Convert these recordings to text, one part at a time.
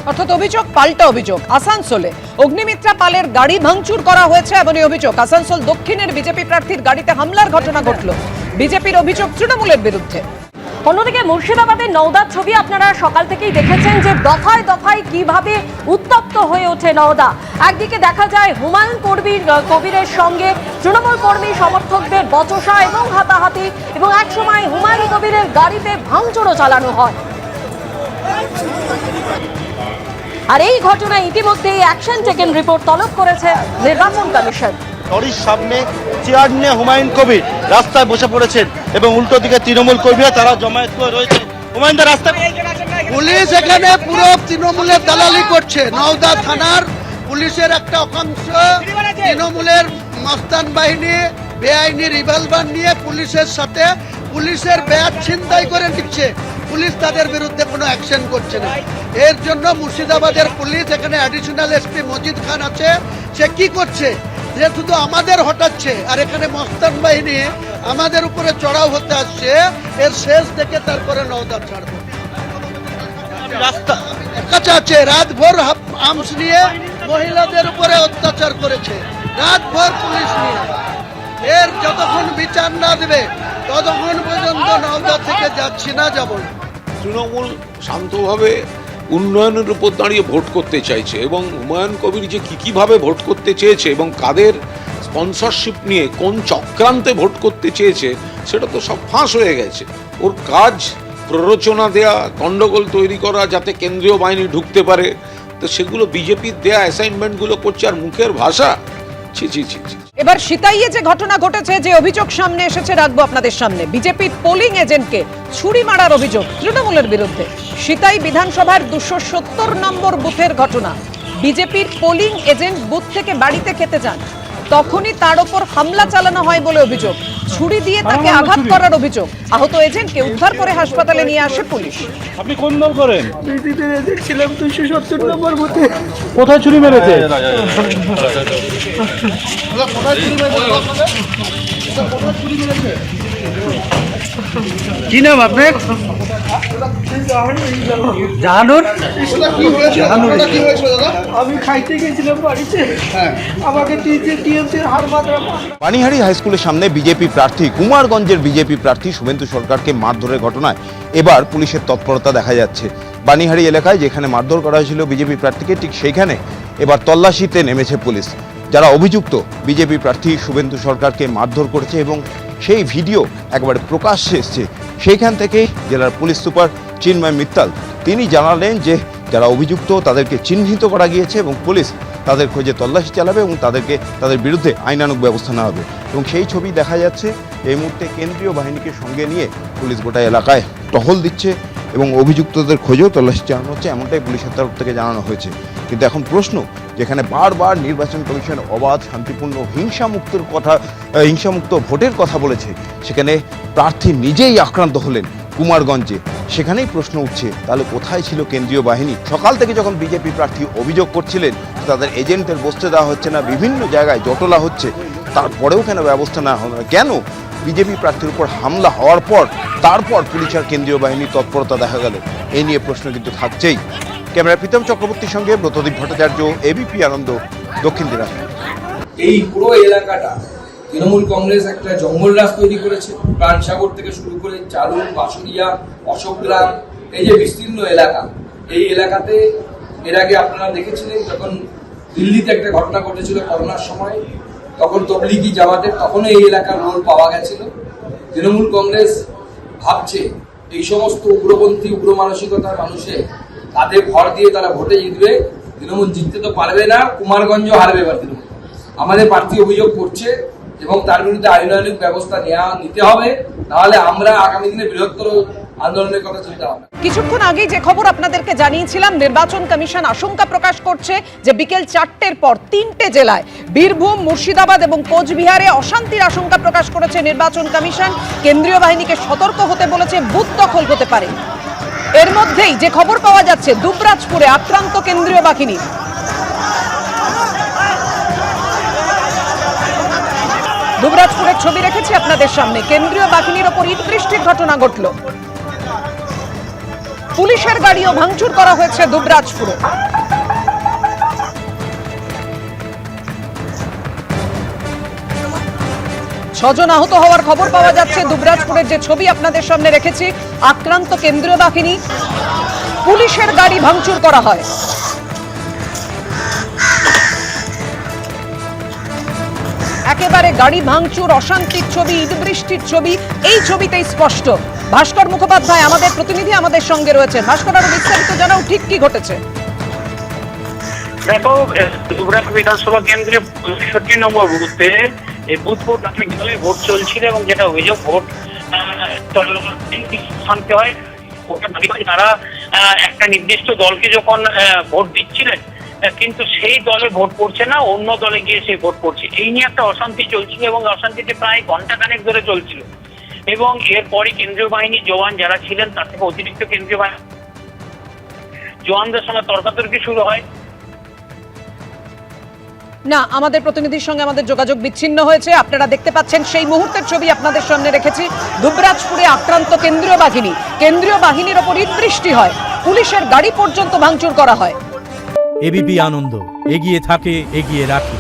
অর্থাৎ অভিযোগ পাল্টা অভিযোগ। আসানসোলে অগ্নিমিত্রা পালের গাড়ি ভাঙচুর করা হয়েছে এমনই অভিযোগ। আসানসোল দক্ষিণের বিজেপি প্রার্থীর গাড়িতে হামলার ঘটনা ঘটল। বিজেপির অভিযোগ তৃণমূলের বিরুদ্ধে। অন্যদিকে মুর্শিদাবাদের নওদার ছবি আপনারা সকাল থেকেই দেখেছেন যে দফায় দফায় কিভাবে উত্তপ্ত হয়ে ওঠে নওদা। একদিকে দেখা যায় হুমায়ুন কবিরের সঙ্গে তৃণমূল কর্মী সমর্থকদের বচসা এবং হাতাহাতি, এবং একসময় হুমায়ুন কবিরের গাড়িতে ভাঙচুরও চালানো হয়। আর এই ঘটনায় ইতিমধ্যেই অ্যাকশন টেকেন রিপোর্ট তলব করেছে নির্বাচন কমিশন। লরির সামনে চেয়ার নিয়ে হুমায়ুন কবির রাস্তায় বসে পড়েছেন এবং উল্টো দিকে তৃণমূল কর্মীরা তারা জমায়েত করে রয়েছে। হুমায়ুন দা রাস্তায় পুলিশ এখানে পুরো তৃণমূলের দালালি করছে। নওদা থানার পুলিশের একটা অংশ তৃণমূলের মস্তান বাহিনী বেআইনি রিভলভার নিয়ে পুলিশের সাথে পুলিশের ব্যাগ ছিনতাই করে নিচ্ছে। পুলিশ তাদের বিরুদ্ধে কোনো অ্যাকশন করছে না। এর জন্য মুর্শিদাবাদের পুলিশ এখানে অ্যাডিশনাল এসপি মজিদ খান আছে, সে কি করছে যে শুধু আমাদের হটাচ্ছে আর এখানে মস্তান বাহিনী আমাদের উপরে চড়াও হতে আসছে। এর শেষ দেখে তারপরে নওদা ছাড়বো। রাস্তা কাছে আছে রাতভর আর্মস নিয়ে মহিলাদের উপরে অত্যাচার করেছে, রাতভর পুলিশ নিয়ে। এর যতক্ষণ বিচার না দেবে ততক্ষণ পর্যন্ত নওদা থেকে যাচ্ছি না, যাব না। তৃণমূল শান্তভাবে উন্নয়নের উপর দাঁড়িয়ে ভোট করতে চাইছে, এবং হুমায়ুন কবির যে কিভাবে ভোট করতে চেয়েছে এবং কাদের স্পন্সরশিপ নিয়ে কোন চক্রান্তে ভোট করতে চেয়েছে সেটা তো সব ফাঁস হয়ে গেছে। ওর কাজ প্ররোচনা দেয়া, গন্ডগোল তৈরি করা যাতে কেন্দ্রীয় বাহিনী ঢুকতে পারে, তো সেগুলো বিজেপির দেয়া অ্যাসাইনমেন্টগুলো করছে। আর মুখের ভাষা ছি ছি ছি ছি। এবার সিতাইয়ে যে ঘটনা ঘটেছে, যে অভিযোগ সামনে এসেছে রাখবো আপনাদের সামনে। বিজেপির পোলিং এজেন্টকে ছুরি মারার অভিযোগ তৃণমূলের বিরুদ্ধে। সিতাই বিধানসভার 270 নম্বর বুথের ঘটনা। বিজেপির পোলিং এজেন্ট বুথ থেকে বাড়িতে খেতে যান, তখনই তার ওপর হামলা চালানো হয় বলে অভিযোগ। ছুরি দিয়ে তাকে আঘাত করার অভিযোগ। আহত এজেন্টকে উদ্ধার করে হাসপাতালে নিয়ে আসে পুলিশ। আপনি কোন দল করেন? বিজেপির এজেন্ট ছিলাম 270 নম্বর বুথে। কোথায় ছুরি মেরেছে? কি নাম আপনার? জাহানুর। আমি খাইতে গেছিলাম বাড়িতে, আমাকে টিএমসির হার মাত্রা। পানিহারি হাই স্কুলের সামনে বিজেপি প্রার্থী কুমারগঞ্জের বিজেপি প্রার্থী শুভেন্দু সরকারকে মারধরের ঘটনায় এবার পুলিশের তৎপরতা দেখা যাচ্ছে। বানিহারি এলাকায় যেখানে মারধর করা হয়েছিল বিজেপি প্রার্থীকে, ঠিক সেইখানে এবার তল্লাশিতে নেমেছে পুলিশ। যারা অভিযুক্ত বিজেপি প্রার্থী শুভেন্দু সরকারকে মারধর করেছে এবং সেই ভিডিও একবারে প্রকাশ্যে এসছে, সেইখান থেকেই জেলার পুলিশ সুপার চিন্ময় মিত্তাল তিনি জানালেন যে যারা অভিযুক্ত তাদেরকে চিহ্নিত করা গিয়েছে এবং পুলিশ তাদের খোঁজে তল্লাশি চালাবে এবং তাদের বিরুদ্ধে আইনানুগ ব্যবস্থা নেওয়া হবে। এবং সেই ছবি দেখা যাচ্ছে এই মুহূর্তে কেন্দ্রীয় বাহিনীকে সঙ্গে নিয়ে পুলিশ গোটা এলাকায় টহল দিচ্ছে এবং অভিযুক্তদের খোঁজেও তল্লাশি চালানো হচ্ছে, এমনটাই পুলিশের তরফ থেকে জানানো হয়েছে। কিন্তু এখন প্রশ্ন, যেখানে বারবার নির্বাচন কমিশন অবাধ, শান্তিপূর্ণ, হিংসামুক্ত ভোটের কথা বলেছে, সেখানে প্রার্থী নিজেই আক্রান্ত হলেন কুমারগঞ্জে। সেখানেই প্রশ্ন উঠছে, তাহলে কোথায় ছিল কেন্দ্রীয় বাহিনী? সকাল থেকে যখন বিজেপি প্রার্থী অভিযোগ করছিলেন তাদের এজেন্টদের বসতে দেওয়া হচ্ছে না, বিভিন্ন জায়গায় জটলা হচ্ছে, তারপরেও কেন ব্যবস্থা নেওয়া হবে না? কেন বিজেপি প্রার্থীর উপর হামলা হওয়ার পর তারপর পুলিশ আর কেন্দ্রীয় বাহিনীর তৎপরতা দেখা গেল? এই নিয়ে প্রশ্ন কিন্তু থাকছেই। ক্যামেরা প্রীতম চক্রবর্তীর সঙ্গে ব্রতদীপ ভট্টাচার্য, এবিপি আনন্দ, দক্ষিণ দিনাজপুর। এই পুরো এলাকাটা তৃণমূল কংগ্রেস একটা জঙ্গল রাজ তৈরি করেছে। প্রাণসাগর থেকে শুরু করে চালু, বাসুরিয়া, অশোকগ্রাম, এই যে বিস্তীর্ণ এলাকা, এই এলাকাতে এর আগে আপনারা দেখেছিলেন যখন দিল্লিতে একটা ঘটনা ঘটেছিল করোনার সময়, তখন তবলিগি জামাতের তখনও এই এলাকার রোল পাওয়া গেছিল। তৃণমূল কংগ্রেস ভাবছে এই সমস্ত উগ্রপন্থী, উগ্র মানসিকতার মানুষের তাদের ভর দিয়ে তারা ভোটে জিতবে। তৃণমূল জিততে তো পারবে না, কুমারগঞ্জ হারবে এবার তৃণমূল। আমাদের প্রার্থী অভিযোগ করছে এবং তার বিরুদ্ধে আইনানুগ ব্যবস্থা নিতে হবে, তাহলে আমরা আগামী দিনে বৃহত্তর আন্দোলনের কথা চিন্তা হবে। কিছুক্ষণ আগেই যে খবর আপনাদেরকে জানিয়েছিলাম, নির্বাচন কমিশন আশঙ্কা প্রকাশ করছে যে বিকেল 4টের পর 3টে জেলায়, বীরভূম, মুর্শিদাবাদ এবং কোচবিহারে অশান্তির আশঙ্কা প্রকাশ করেছে নির্বাচন কমিশন। কেন্দ্রীয় বাহিনীকে সতর্ক হতে বলেছে, বুথ দখল হতে পারে। এর মধ্যেই যে খবর পাওয়া যাচ্ছে, দুবরাজপুরে আক্রান্ত কেন্দ্রীয় বাহিনী। দুবরাজপুরের ছবি রেখেছি আপনাদের সামনে। কেন্দ্রীয় বাহিনীর ওপর ইট বৃষ্টির ঘটনা ঘটল। পুলিশের গাড়িও ভাঙচুর করা হয়েছে দুবরাজপুরে। ছজন আহত হওয়ার খবর পাওয়া যাচ্ছে। দুবরাজপুরের যে ছবি আপনাদের সামনে রেখেছি, আক্রান্ত কেন্দ্রীয় বাহিনী, পুলিশের গাড়ি ভাঙচুর করা হয়। একেবারে গাড়ি ভাঙচুর, অশান্তির ছবি, ঈদ বৃষ্টির ছবি এই ছবিতেই স্পষ্ট। ভাস্কর মুখোপাধ্যায় আমাদের প্রতিনিধি আমাদের সঙ্গে রয়েছে। ভাস্কর, আরো বিস্তারিত জানাও, ঠিক কি ঘটেছে? দেখো, দুবরাজ বিধানসভা কেন্দ্রে ৬৫ নম্বর বুথে এই বুথ প্রাথমিক দলে ভোট চলছিল এবং যেটা অভিযোগ ভোট শান্তি হয়। তারা একটা নির্দিষ্ট দলকে যখন ভোট দিচ্ছিলেন, কিন্তু সেই দলে ভোট পড়ছে না, অন্য দলে গিয়ে সেই ভোট পড়ছে। এই নিয়ে একটা অশান্তি চলছিল এবং অশান্তিতে প্রায় ঘন্টাখানেক ধরে চলছিল। এবং এরপরই কেন্দ্রীয় বাহিনী জওয়ান যারা ছিলেন তার থেকে অতিরিক্ত কেন্দ্রীয় বাহিনী জওয়ানদের সঙ্গে তর্কাতর্কি শুরু হয়। না, আমাদের প্রতিনিধির সঙ্গে আমাদের যোগাযোগ বিচ্ছিন্ন হয়েছে। আপনারা দেখতে পাচ্ছেন সেই মুহূর্তের ছবি আপনাদের সামনে রেখেছি। দুবরাজপুরে আক্রান্ত কেন্দ্রীয় বাহিনীর ওপর ঈদ বৃষ্টি হয়, পুলিশের গাড়ি পর্যন্ত ভাঙচুর করা হয়। এবিপি আনন্দ, এগিয়ে থাকে, এগিয়ে রাখে।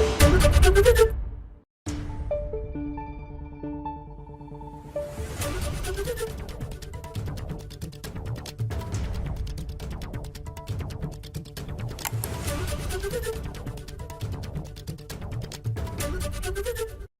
Thank you.